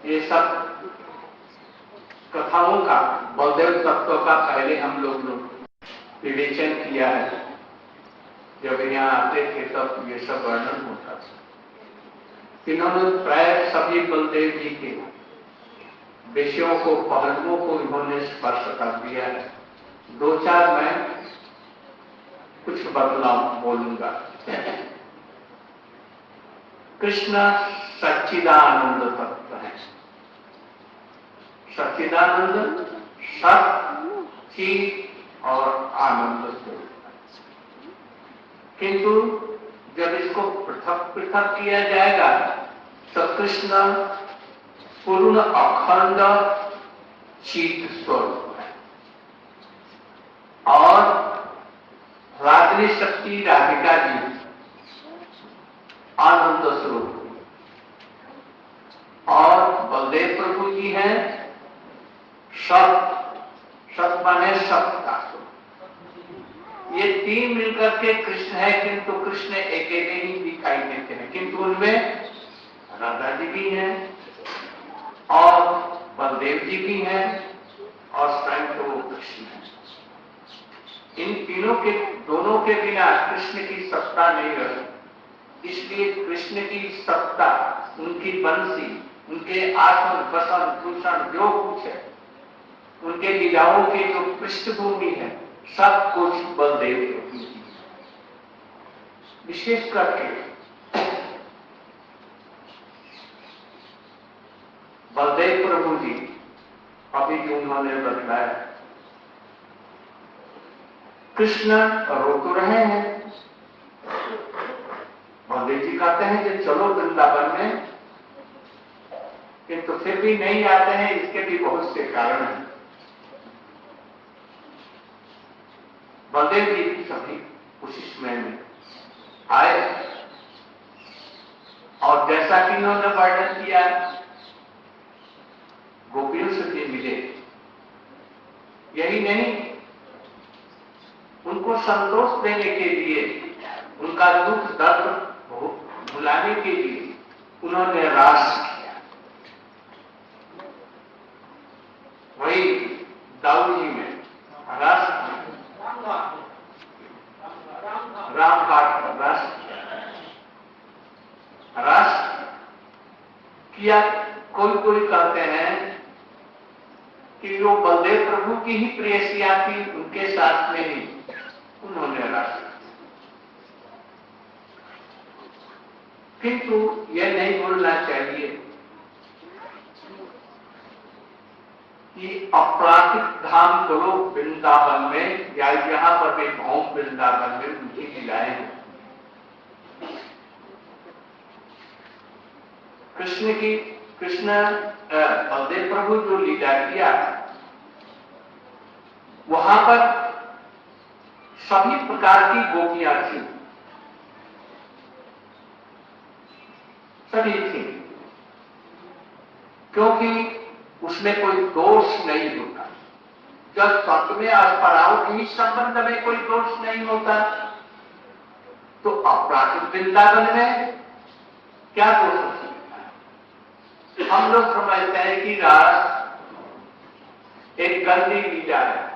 ये सब कथाओं का, बलदेव तत्व का पहले हम लोग विवेचन किया है। जब यहाँ आते थे तब ये सब वर्णन होता था। इन्होंने प्राय सभी बलदेव जी के विषयों को, पहलुओं को इन्होंने स्पर्श कर दिया है। दो चार मैं कुछ बदलाव बोलूंगा। कृष्ण सच्चिदानंद तत्व है। सच्चिदानंद सत, चित और आनंद स्वरूप। किंतु जब इसको पृथक पृथक किया जाएगा तो कृष्ण पूर्ण अखंड चित स्वरूप है और रागिनी शक्ति राधिका जी आनंद स्वरूप और बलदेव प्रभु जी हैं सत। सत माने सत्ता। ये तीन मिलकर के कृष्ण है, किंतु कृष्ण एक एक ही दिखाई देते हैं, किंतु उनमें राधा जी भी हैं और बलदेव जी भी हैं और स्वयं तो वो कृष्ण है। इन तीनों के, दोनों के बिना कृष्ण की सत्ता नहीं रहती। इसलिए कृष्ण की सत्ता, उनकी बंसी, उनके आसन बसन भूषण जो कुछ है, उनके लीलाओं की जो पृष्ठभूमि है, सब कुछ बलदेव प्रभु जी। विशेष करके बलदेव प्रभु जी अभी जो उन्होंने बतलाया, कृष्ण रो तो रहे हैं। बलदेव जी कहते हैं कि चलो वृंदावन में, किंतु फिर भी नहीं आते हैं। इसके भी बहुत से कारण हैं। बलदेव जी भी सभी उसी समय में आए और जैसा कि इन्होंने वर्णन किया, गोपियों से भी मिले। यही नहीं, उनको संतोष देने के लिए, उनका दुख दर्द भुलाने के लिए उन्होंने रास किया। वही दाऊ जी में रास, राम काट रास किया। कोई कोई कहते हैं कि वो बलदेव प्रभु की ही प्रेयसिया थी, उनके साथ में ही उन्होंने रास। किंतु यह नहीं भूलना चाहिए कि अपराधिक धाम तो लोग वृंदावन में या यहां पर भी भौम वृंदावन में उनकी लीलाएं हैं। कृष्ण बलदेव प्रभु जो लीला किया, वहां पर सभी प्रकार की गोपियां थी, सभी थी, क्योंकि उसमें कोई दोष नहीं होता। जब सत्य में अस्पराव की संबंध में कोई दोष नहीं होता, तो अपराधिक वृंदावन में क्या दोष हो सकता है? हम लोग समझते हैं कि रास एक गंदी लीला है।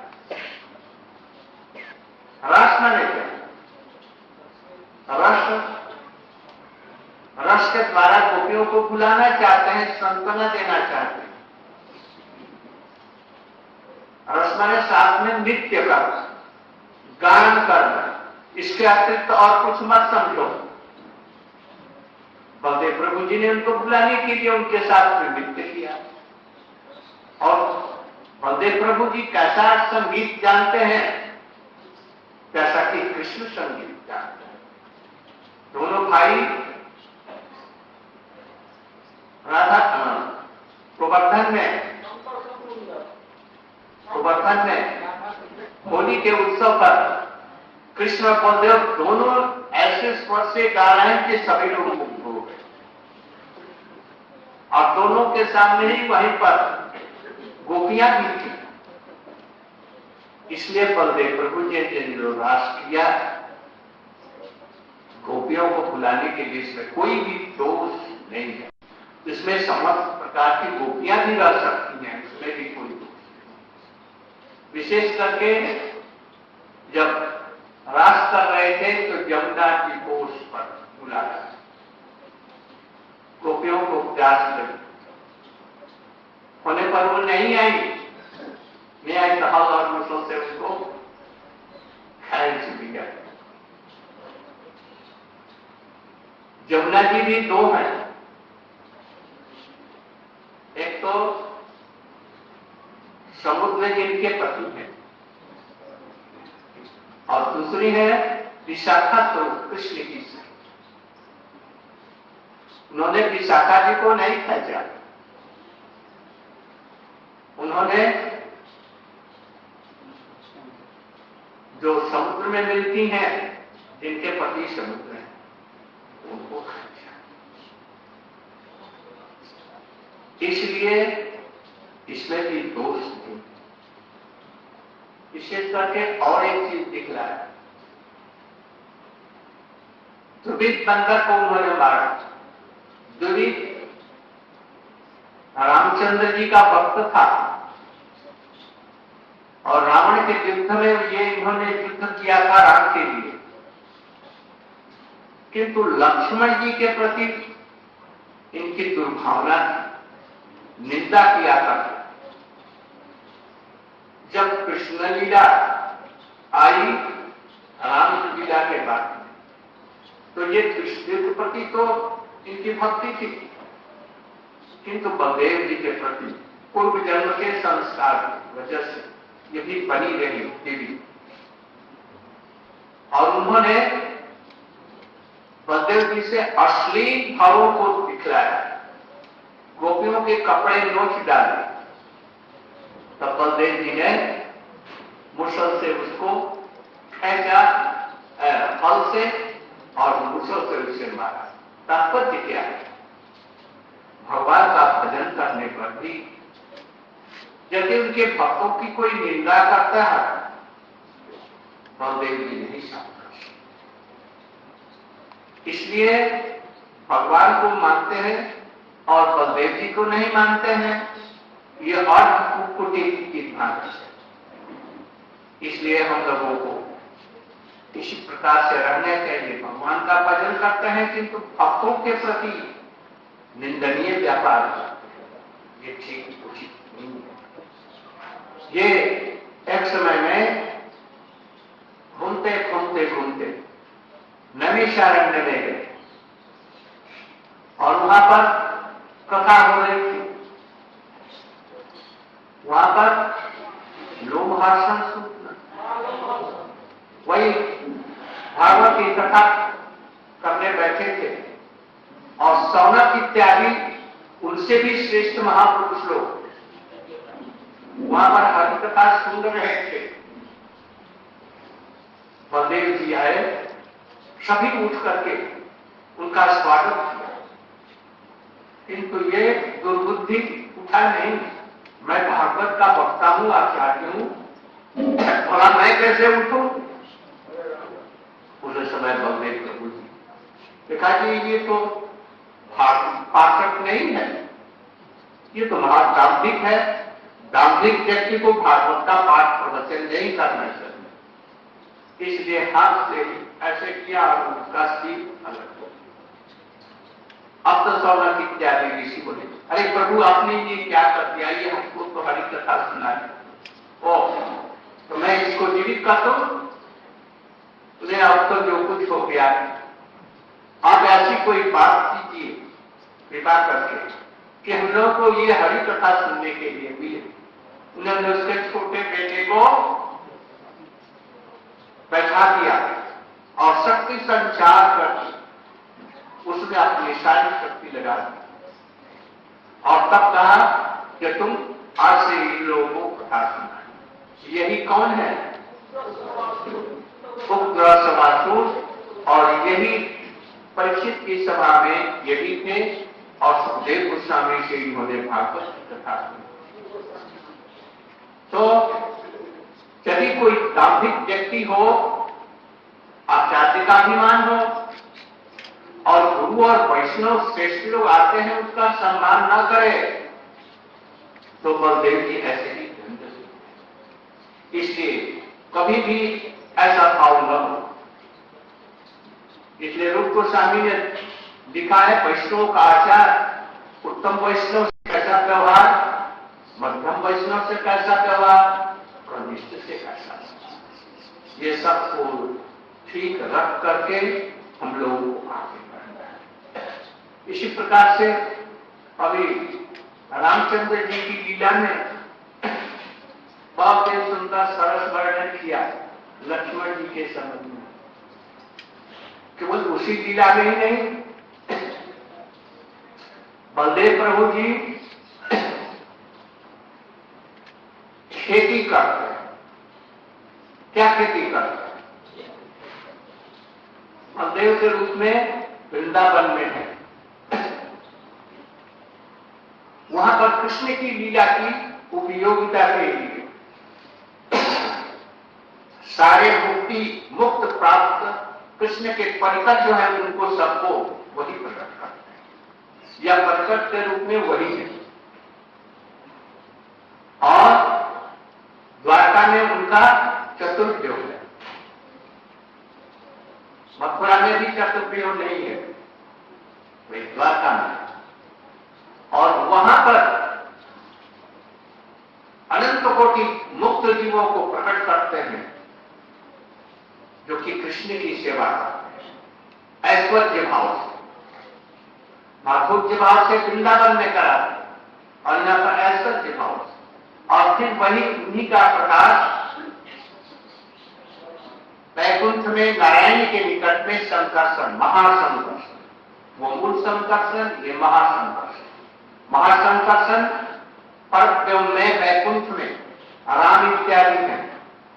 रस माने क्या? रस के द्वारा गोपियों को बुलाना चाहते हैं, सांत्वना देना चाहते हैं। रस माने साथ में नृत्य करना, गान करना, इसके अतिरिक्त और कुछ मत समझो। बलदेव प्रभु जी ने उनको बुलाने के लिए उनके साथ में नृत्य किया। और बलदेव प्रभु जी कैसा संगीत जानते हैं, जैसा कि कृष्ण संगीत जानते हैं। दोनों भाई राधा गोवर्धन में होली के उत्सव पर कृष्ण और बलदेव दोनों ऐसे स्वर से गा रहे हैं कि सभी लोग मुग्ध हो गए। और दोनों के सामने ही वहीं पर गोपियां भी थी। इसलिए बलदेव प्रभु जी ने जो रास किया, गोपियों को बुलाने के लिए इसमें कोई भी दोष नहीं है। इसमें समस्त प्रकार की गोपियां भी रह सकती हैं, उसमें भी कोई दुख नहीं। विशेष करके जब रास कर रहे थे तो यमुना जी को उस पर बुलाया, गोपियों को प्यास लगी, होने पर वो नहीं आई, मैं आई कहा और मुझों से उसको खेल चुकी गया। यमुना जी भी दो हैं, एक तो समुद्र में जिनके पति हैं और दूसरी है विशाखा, तो कृष्ण की से उन्होंने विशाखा जी को नहीं खींचा, उन्होंने जो समुद्र में मिलती हैं, जिनके पति समुद्र हैं, उनको खींचा। इसलिए इसमें भी दोष नहीं। विशेष करके और एक चीज दिख रहा है, दुर्भिक्ष बंदर को उन्होंने मारा। दुर्भिक्ष रामचंद्र जी का भक्त था और रावण के युद्ध में ये इन्होंने युद्ध किया था राम के लिए, किंतु लक्ष्मण जी के प्रति इनकी दुर्भावना थी, निंदा किया करते। जब कृष्ण लीला आई राम लीला के बाद, तो ये कृष्ण के प्रति तो इनकी भक्ति थी, किंतु बलदेव जी के प्रति पूर्व जन्म के संस्कार की वजह से ये भी बनी रही देवी, और उन्होंने बलदेव जी से अश्लील भावों को दिखलाया, गोपियों के कपड़े नोच डाले। तब बलदेव जी ने मुसल से उसको खींचा, फल से, और मुसल से उसे मारा। तात्पर्य क्या है? भगवान का भजन करने पर भी यदि उनके भक्तों की कोई निंदा करता है, बलदेव जी नहीं शामिल। इसलिए भगवान को मानते हैं और बलदेव जी को नहीं मानते हैं, ये अर्थ कुटी की भांति है। इसलिए हम लोगों को इसी प्रकार से रहने चाहिए। भगवान का भजन करते हैं किंतु भक्तों के प्रति निंदनीय व्यापार करते हैं, ये ठीक उचित नहीं है। ये एक समय में घूमते घूमते घूमते नैमिषारण्य में गए और वहां पर कथा हो रही थी। वहां पर लोग भाषण सुनना, वही भागवत की कथा करने बैठे थे और सौनक इत्यादि उनसे भी श्रेष्ठ महापुरुष लोग वहां पर हरि कथा सुन रहे थे। बलदेव जी आए, सभी उठ करके उनका स्वागत किया, किंतु ये दुर्बुद्धि उठा नहीं, मैं भागवत का वक्ता हूं, आचार्य हूं, भला मैं कैसे उठूं? उस समय बलदेव प्रभु जी देखा जी ये तो पाठक नहीं है, ये तो महादाम्भिक है। दाम्भिक व्यक्ति को भागवत का पाठ प्रवचन नहीं करना चाहिए। इसलिए हाथ से ऐसे किया और उसका सिर अलग हो। अब तो सौनक इत्यादि ऋषि बोले, अरे प्रभु आपने ये क्या कर दिया, ये हमको तो हरि कथा सुना है, ओ तो मैं इसको जीवित कर दूं? उन्हें अब तो जो कुछ हो गया, आप ऐसी कोई बात कीजिए कृपा करके कि हम लोग को ये हरि कथा सुनने के लिए मिले। उन्होंने उसके छोटे बेटे को बैठा दिया और शक्ति संचार कर उसमें अपनी सारी शक्ति लगा दी और तब कहा कि तुम आज से इन लोगों को कथा सुना। यही कौन है? उपग्रह समासूर, और यही परीक्षित की सभा में यही थे और सुखदेव गोस्वामी से इन्होंने भागवत की कथा सुनी। तो यदि कोई दाम्भिक व्यक्ति हो, आचार्य का अभिमान हो और गुरु और वैष्णव श्रेष्ठ लोग आते हैं उसका सम्मान न करे, तो बलदेव जी ऐसे ही, इसलिए कभी भी ऐसा भाव न हो। इसलिए रूप गोस्वामी ने लिखा है वैष्णव का आचार, उत्तम वैष्णव से कैसा व्यवहार, मध्यम वैष्णव से कैसा व्यवहार, कनिष्ठ से कैसा, ये सबको ठीक रख करके हम लोगों को आगे बढ़ना है। इसी प्रकार से अभी रामचंद्र जी की लीला में बहुत ही सुंदर सरस वर्णन किया लक्ष्मण जी के संबंध में। केवल उसी लीला में ही नहीं, बलदेव प्रभु जी खेती करते हैं। क्या खेती करते हैं? बलदेव के रूप में वृंदावन में है, वहां पर कृष्ण की लीला की उपयोगिता के लिए सारे मुक्त प्राप्त कृष्ण के परिकर जो है उनको सबको वही प्रकट करते हैं, या प्रकट के रूप में वही है। और द्वारका में उनका चतुर्भुज है, मथुरा में भी चतुर्भुज नहीं है, वे द्वारका में। और वहां पर अनंत कोटि मुक्त जीवों को प्रकट करते हैं जो कि कृष्ण की सेवा करते हैं ऐश्वर्य भाव से, माधुर्य भाव से वृंदावन में करा और यहां पर ऐश्वर्य भाव से। और फिर वही उन्हीं का प्रकाश वैकुंठ में नारायण के निकट में संकर्षण, महासंकर्षण, वो मूल संकर्षण, ये महासंकर्षण। महासंकर्षण परम में वैकुंठ में राम इत्यादि हैं,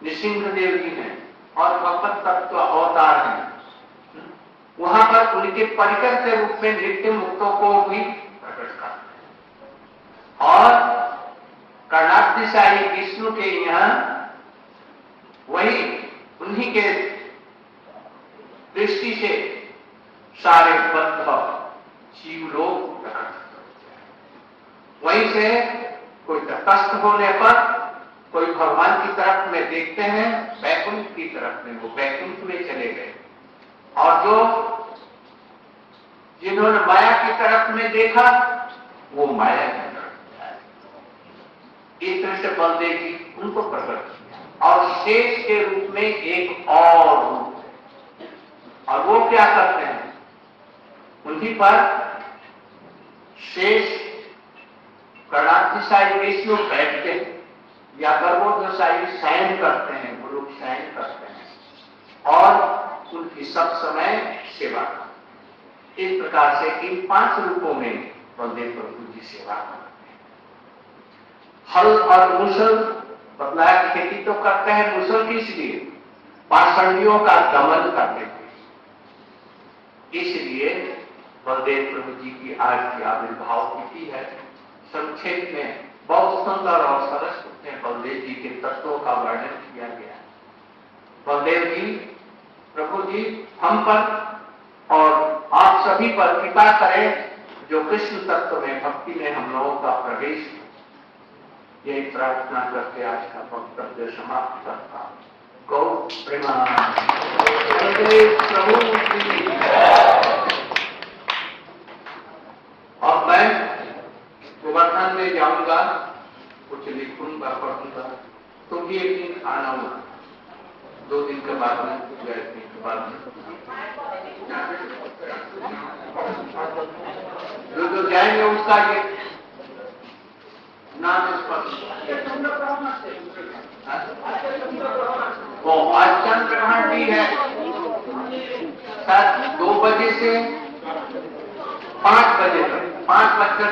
नृसिंहदेव जी हैं और भगवत तत्व अवतार हैं, वहां पर उनके परिकर के रूप में नित्य मुक्तों को भी प्रकट करते हैं। और कर्णाब्धिशाही विष्णु के यहाँ वही उन्हीं के दृष्टि से सारे बद्ध जीव लोग प्रकट करते हैं। वहीं से कोई तटस्थ होने पर कोई भगवान की तरफ में देखते हैं, वैकुंठ की तरफ में, वो वैकुंठ में चले गए। और जो जिन्होंने माया की तरफ में देखा वो माया की तरफ जाए। इस तरह से बलदेव जी उनको प्रकट किया। और शेष के रूप में एक और रूप है, और वो क्या करते हैं, उन्हीं पर शेष कर्णाब्धिशाही विष्णु बैठते हैं या गर्भोदशाही शयन करते हैं, वो लोग शयन करते हैं और उनकी सब समय सेवा करते हैं। इस प्रकार से इन 5 रूपों में बलदेव प्रभु जी सेवा करते हैं। हल और मुसल बदलाया, खेती तो करते हैं, मुसल किस लिए, पाषंडियों का दमन करते थे। इसलिए बलदेव प्रभु जी की आज की आविर्भाव तिथि है। संक्षेप में बहुत सुंदर और सरस में बलदेव जी के तत्वों का वर्णन किया गया। बलदेव जी प्रभु जी हम पर और आप सभी पर कृपा करें, जो कृष्ण तत्व में भक्ति में हम लोगों का प्रवेश हो। यही प्रार्थना करके आज का वक्तव्य समाप्त करता हूं। गौ प्रेमानंद प्रभु की। और मैं गोवर्धन में जाऊंगा, कुछ लिखूंगा, पढ़ूंगा, तुम भी एक दिन आना होगा, 2 दिन के बाद में, 1 दिन के बाद में। जो जाएंगे उसका ये नाम वो आज चंद्र ग्रहण भी है, शायद 2 बजे से 5 बजे तक, 5 बजकर